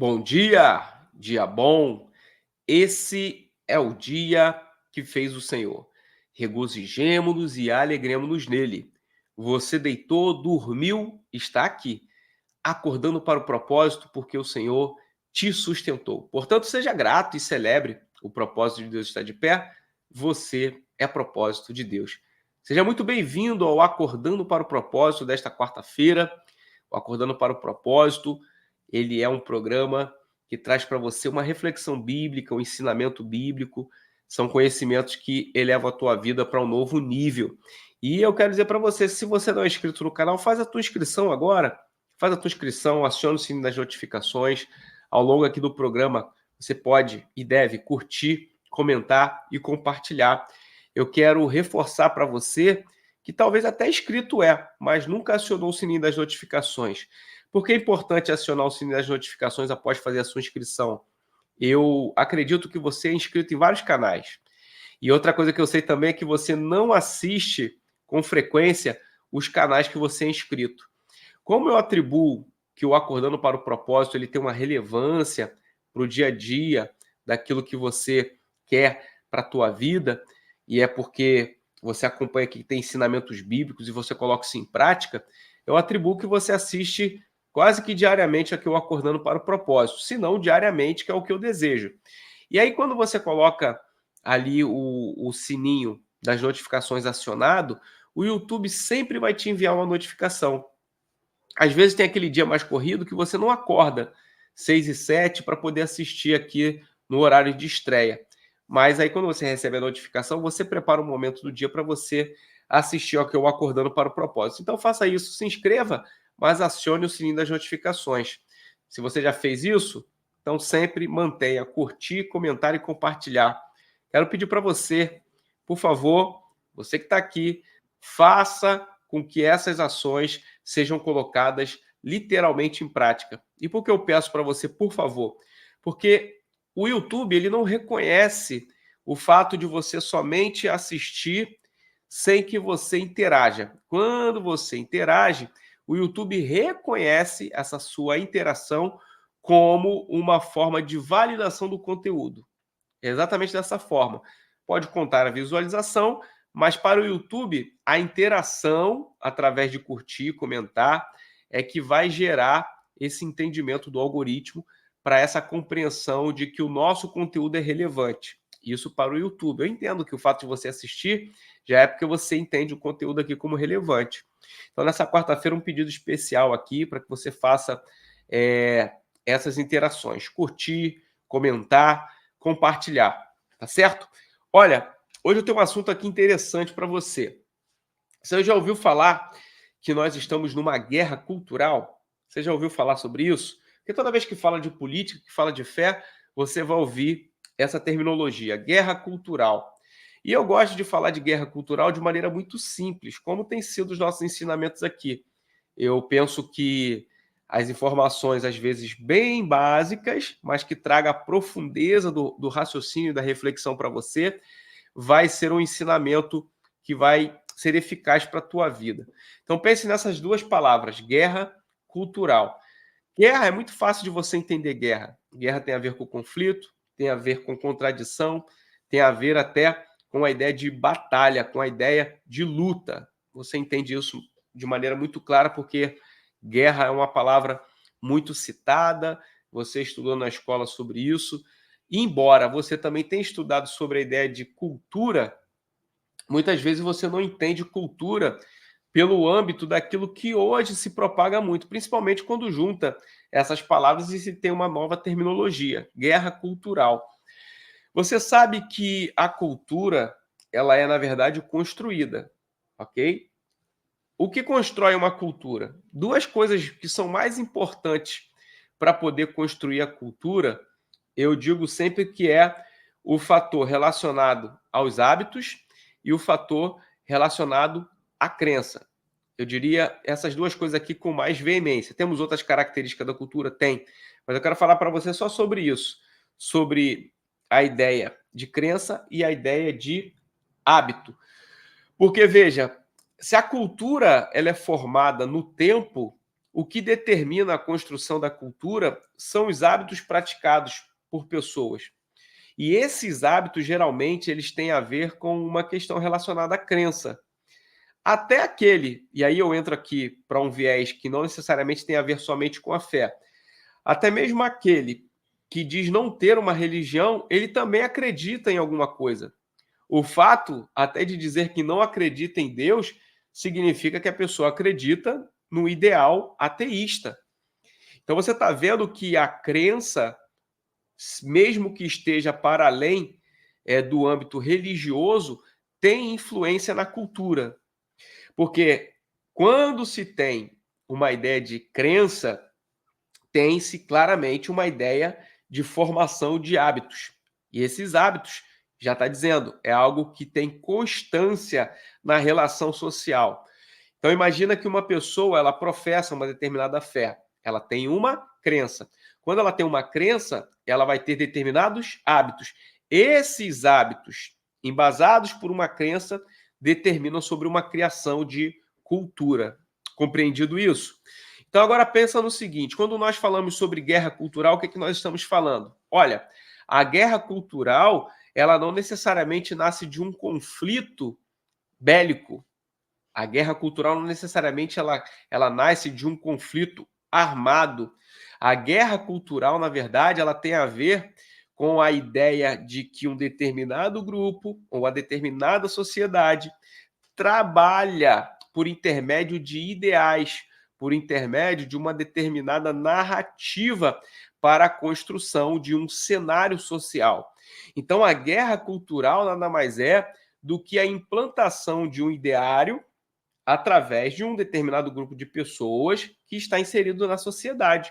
Bom dia, dia bom. Esse é o dia que fez o Senhor. Regozijemo-nos e alegremo-nos nele. Você deitou, dormiu, está aqui, acordando para o propósito, porque o Senhor te sustentou. Portanto, seja grato e celebre o propósito de Deus estar de pé. Você é propósito de Deus. Seja muito bem-vindo ao Acordando para o Propósito desta quarta-feira. O Acordando para o Propósito, ele é um programa que traz para você uma reflexão bíblica, um ensinamento bíblico, são conhecimentos que elevam a tua vida para um novo nível. E eu quero dizer para você, se você não é inscrito no canal, faz a tua inscrição agora, faz a tua inscrição, aciona o sininho das notificações. Ao longo aqui do programa, você pode e deve curtir, comentar e compartilhar. Eu quero reforçar para você que talvez até inscrito mas nunca acionou o sininho das notificações. Por que é importante acionar o sininho das notificações após fazer a sua inscrição? Eu acredito que você é inscrito em vários canais. E outra coisa que eu sei também é que você não assiste com frequência os canais que você é inscrito. Como eu atribuo que o Acordando para o Propósito ele tem uma relevância para o dia a dia daquilo que você quer para a tua vida, e é porque você acompanha aqui que tem ensinamentos bíblicos e você coloca isso em prática, eu atribuo que você assiste quase que diariamente aqui o Acordando para o Propósito, se não diariamente, que é o que eu desejo. E aí, quando você coloca ali o sininho das notificações acionado, o YouTube sempre vai te enviar uma notificação. Às vezes tem aquele dia mais corrido que você não acorda 6 e 7 para poder assistir aqui no horário de estreia. Mas aí quando você recebe a notificação, você prepara um momento do dia para você assistir ao que eu Acordando para o Propósito. Então faça isso, se inscreva, mas acione o sininho das notificações. Se você já fez isso, então sempre mantenha curtir, comentar e compartilhar. Quero pedir para você, por favor, você que está aqui, faça com que essas ações sejam colocadas literalmente em prática. E por que eu peço para você, por favor? Porque o YouTube ele não reconhece o fato de você somente assistir sem que você interaja. Quando você interage, o YouTube reconhece essa sua interação como uma forma de validação do conteúdo. É exatamente dessa forma. Pode contar a visualização, mas para o YouTube, a interação através de curtir, comentar, é que vai gerar esse entendimento do algoritmo para essa compreensão de que o nosso conteúdo é relevante. Isso para o YouTube. Eu entendo que o fato de você assistir já é porque você entende o conteúdo aqui como relevante. Então, nessa quarta-feira, um pedido especial aqui para que você faça essas interações. Curtir, comentar, compartilhar, tá certo? Olha, hoje eu tenho um assunto aqui interessante para você. Você já ouviu falar que nós estamos numa guerra cultural? Você já ouviu falar sobre isso? Porque toda vez que fala de política, que fala de fé, você vai ouvir essa terminologia, guerra cultural. E eu gosto de falar de guerra cultural de maneira muito simples, como tem sido os nossos ensinamentos aqui. Eu penso que as informações, às vezes, bem básicas, mas que traga a profundeza do raciocínio e da reflexão para você, vai ser um ensinamento que vai ser eficaz para a tua vida. Então pense nessas duas palavras, guerra cultural. Guerra é muito fácil de você entender guerra. Guerra tem a ver com conflito, tem a ver com contradição, tem a ver até com a ideia de batalha, com a ideia de luta. Você entende isso de maneira muito clara porque guerra é uma palavra muito citada, você estudou na escola sobre isso. E embora você também tenha estudado sobre a ideia de cultura, muitas vezes você não entende cultura pelo âmbito daquilo que hoje se propaga muito, principalmente quando junta essas palavras e se tem uma nova terminologia, guerra cultural. Você sabe que a cultura, ela é, na verdade, construída, ok? O que constrói uma cultura? Duas coisas que são mais importantes para poder construir a cultura, eu digo sempre que é o fator relacionado aos hábitos e o fator relacionado à crença. Eu diria essas duas coisas aqui com mais veemência. Temos outras características da cultura? Tem. Mas eu quero falar para você só sobre isso. Sobre a ideia de crença e a ideia de hábito. Porque, veja, se a cultura ela é formada no tempo, o que determina a construção da cultura são os hábitos praticados por pessoas. E esses hábitos, geralmente, eles têm a ver com uma questão relacionada à crença. Até aquele, e aí eu entro aqui para um viés que não necessariamente tem a ver somente com a fé, até mesmo aquele que diz não ter uma religião, ele também acredita em alguma coisa. O fato até de dizer que não acredita em Deus significa que a pessoa acredita no ideal ateísta. Então você está vendo que a crença, mesmo que esteja para além do âmbito religioso, tem influência na cultura. Porque quando se tem uma ideia de crença, tem-se claramente uma ideia de formação de hábitos. E esses hábitos, já está dizendo, é algo que tem constância na relação social. Então imagina que uma pessoa, ela professa uma determinada fé, ela tem uma crença. Quando ela tem uma crença, ela vai ter determinados hábitos. Esses hábitos, embasados por uma crença, determinam sobre uma criação de cultura. Compreendido isso? Então agora pensa no seguinte, quando nós falamos sobre guerra cultural, o que é que nós estamos falando? Olha, a guerra cultural, ela não necessariamente nasce de um conflito bélico. A guerra cultural não necessariamente ela nasce de um conflito armado. A guerra cultural, na verdade, ela tem a ver com a ideia de que um determinado grupo ou a determinada sociedade trabalha por intermédio de ideais, por intermédio de uma determinada narrativa para a construção de um cenário social. Então, a guerra cultural nada mais é do que a implantação de um ideário através de um determinado grupo de pessoas que está inserido na sociedade.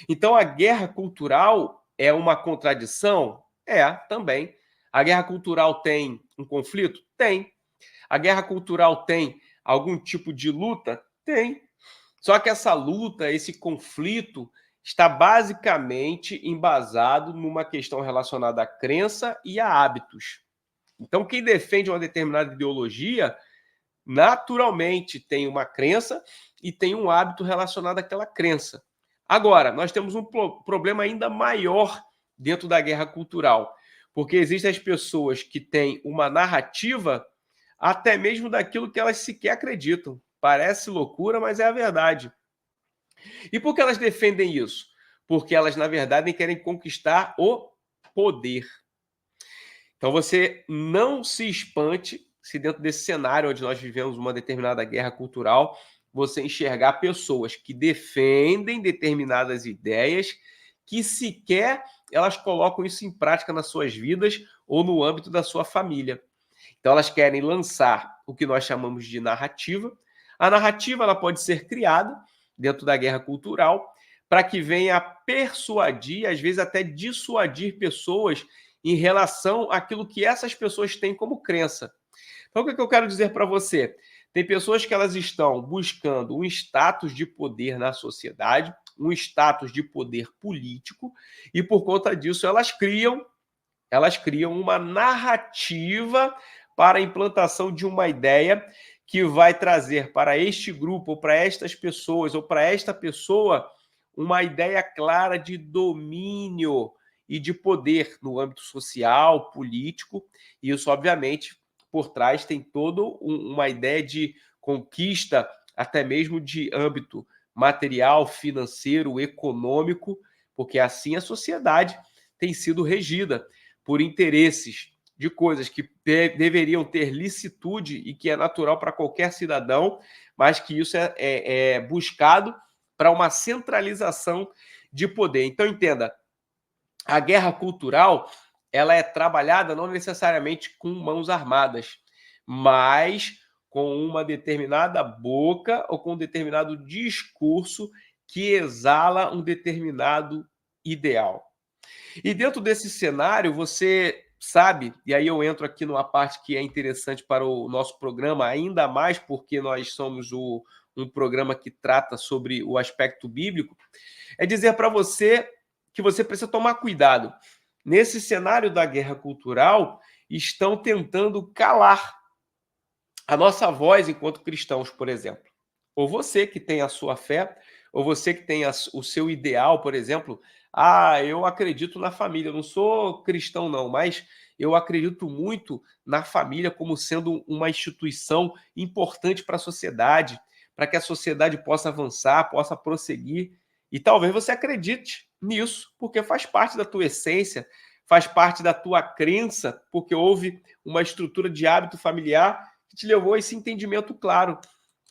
Então, a guerra cultural é uma contradição? É, também. A guerra cultural tem um conflito? Tem. A guerra cultural tem algum tipo de luta? Tem. Só que essa luta, esse conflito, está basicamente embasado numa questão relacionada à crença e a hábitos. Então, quem defende uma determinada ideologia, naturalmente tem uma crença e tem um hábito relacionado àquela crença. Agora, nós temos um problema ainda maior dentro da guerra cultural, porque existem as pessoas que têm uma narrativa até mesmo daquilo que elas sequer acreditam. Parece loucura, mas é a verdade. E por que elas defendem isso? Porque elas, na verdade, querem conquistar o poder. Então você não se espante se dentro desse cenário onde nós vivemos uma determinada guerra cultural, você enxergar pessoas que defendem determinadas ideias que sequer elas colocam isso em prática nas suas vidas ou no âmbito da sua família. Então elas querem lançar o que nós chamamos de narrativa. A narrativa ela pode ser criada dentro da guerra cultural para que venha persuadir, às vezes até dissuadir pessoas em relação àquilo que essas pessoas têm como crença. Então, o que eu quero dizer para você? Tem pessoas que elas estão buscando um status de poder na sociedade, um status de poder político, e por conta disso elas criam uma narrativa para a implantação de uma ideia que vai trazer para este grupo, ou para estas pessoas, ou para esta pessoa, uma ideia clara de domínio e de poder no âmbito social, político, e isso, obviamente, por trás tem toda uma ideia de conquista, até mesmo de âmbito material, financeiro, econômico, porque assim a sociedade tem sido regida por interesses de coisas que deveriam ter licitude e que é natural para qualquer cidadão, mas que isso é buscado para uma centralização de poder. Então, entenda, a guerra cultural ela é trabalhada não necessariamente com mãos armadas, mas com uma determinada boca ou com um determinado discurso que exala um determinado ideal. E dentro desse cenário, você sabe, e aí eu entro aqui numa parte que é interessante para o nosso programa, ainda mais porque nós somos um programa que trata sobre o aspecto bíblico, é dizer para você que você precisa tomar cuidado. Nesse cenário da guerra cultural, estão tentando calar a nossa voz enquanto cristãos, por exemplo. Ou você que tem a sua fé, ou você que tem o seu ideal, por exemplo, eu acredito na família, eu não sou cristão não, mas eu acredito muito na família como sendo uma instituição importante para a sociedade, para que a sociedade possa avançar, possa prosseguir. E talvez você acredite nisso, porque faz parte da tua essência, faz parte da tua crença, porque houve uma estrutura de hábito familiar que te levou a esse entendimento claro,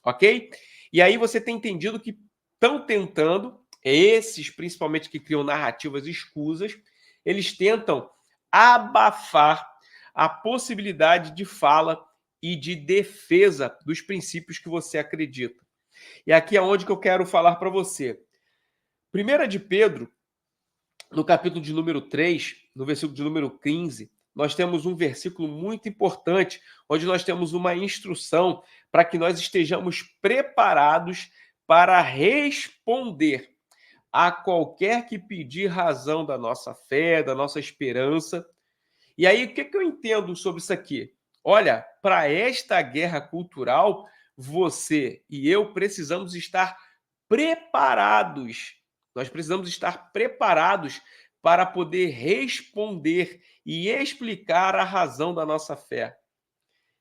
ok? E aí você tem entendido que estão tentando, esses principalmente que criam narrativas escusas, eles tentam abafar a possibilidade de fala e de defesa dos princípios que você acredita. E aqui é onde que eu quero falar para você. 1 de Pedro, no capítulo de número 3, no versículo de número 15, nós temos um versículo muito importante, onde nós temos uma instrução para que nós estejamos preparados para responder a qualquer que pedir razão da nossa fé, da nossa esperança. E aí, o que eu entendo sobre isso aqui? Olha, para esta guerra cultural, você e eu precisamos estar preparados. Nós precisamos estar preparados para poder responder e explicar a razão da nossa fé.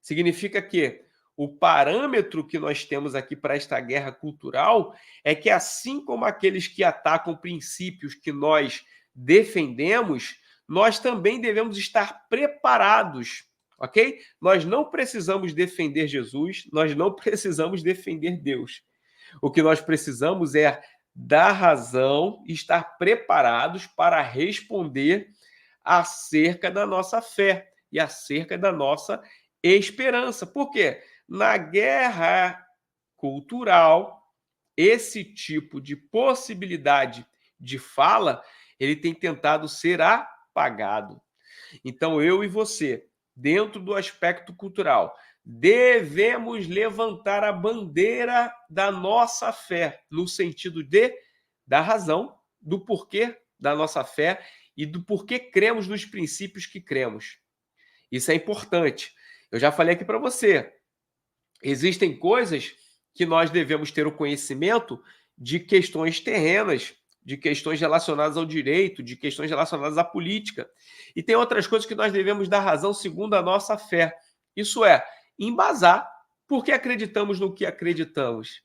Significa que o parâmetro que nós temos aqui para esta guerra cultural é que, assim como aqueles que atacam princípios que nós defendemos, nós também devemos estar preparados, ok? Nós não precisamos defender Jesus, nós não precisamos defender Deus. O que nós precisamos é dar razão, estar preparados para responder acerca da nossa fé e acerca da nossa esperança. Por quê? Na guerra cultural, esse tipo de possibilidade de fala, ele tem tentado ser apagado. Então, eu e você, dentro do aspecto cultural, devemos levantar a bandeira da nossa fé, no sentido da razão, do porquê da nossa fé e do porquê cremos nos princípios que cremos. Isso é importante. Eu já falei aqui para você, existem coisas que nós devemos ter o conhecimento de questões terrenas, de questões relacionadas ao direito, de questões relacionadas à política. E tem outras coisas que nós devemos dar razão segundo a nossa fé. Isso é, embasar porque acreditamos no que acreditamos.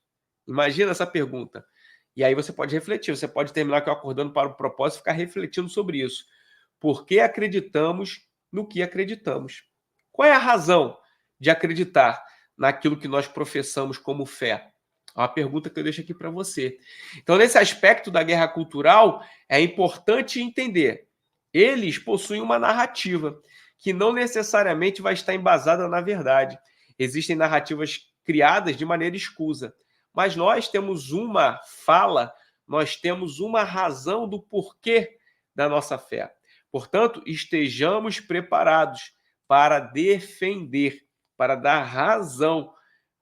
Imagina essa pergunta. E aí você pode refletir, você pode terminar aqui acordando para o propósito e ficar refletindo sobre isso. Por que acreditamos no que acreditamos? Qual é a razão de acreditar naquilo que nós professamos como fé? É uma pergunta que eu deixo aqui para você. Então, nesse aspecto da guerra cultural, é importante entender. Eles possuem uma narrativa que não necessariamente vai estar embasada na verdade. Existem narrativas criadas de maneira escusa, mas nós temos uma fala, nós temos uma razão do porquê da nossa fé. Portanto, estejamos preparados para defender, para dar razão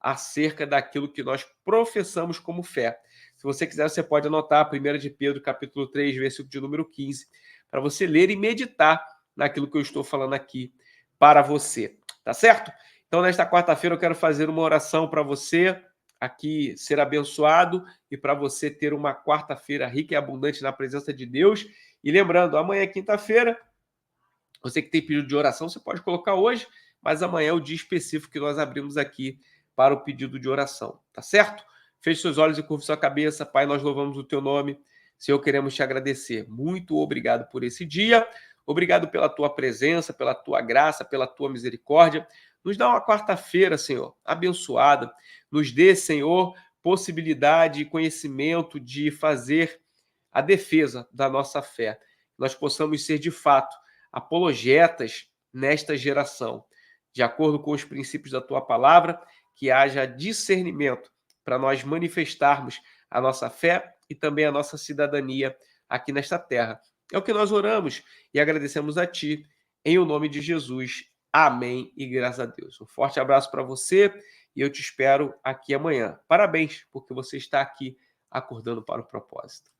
acerca daquilo que nós professamos como fé. Se você quiser, você pode anotar 1 de Pedro, capítulo 3, versículo de número 15, para você ler e meditar naquilo que eu estou falando aqui para você. Tá certo? Então, nesta quarta-feira, eu quero fazer uma oração para você aqui ser abençoado e para você ter uma quarta-feira rica e abundante na presença de Deus. E lembrando, amanhã é quinta-feira, você que tem pedido de oração, você pode colocar hoje, mas amanhã é o dia específico que nós abrimos aqui para o pedido de oração, tá certo? Feche seus olhos e curva sua cabeça. Pai, nós louvamos o teu nome. Senhor, queremos te agradecer. Muito obrigado por esse dia. Obrigado pela tua presença, pela tua graça, pela tua misericórdia. Nos dá uma quarta-feira, Senhor, abençoada. Nos dê, Senhor, possibilidade e conhecimento de fazer a defesa da nossa fé. Nós possamos ser, de fato, apologetas nesta geração, de acordo com os princípios da tua palavra, que haja discernimento para nós manifestarmos a nossa fé e também a nossa cidadania aqui nesta terra. É o que nós oramos e agradecemos a ti, em o nome de Jesus. Amém e graças a Deus. Um forte abraço para você e eu te espero aqui amanhã. Parabéns, porque você está aqui acordando para o propósito.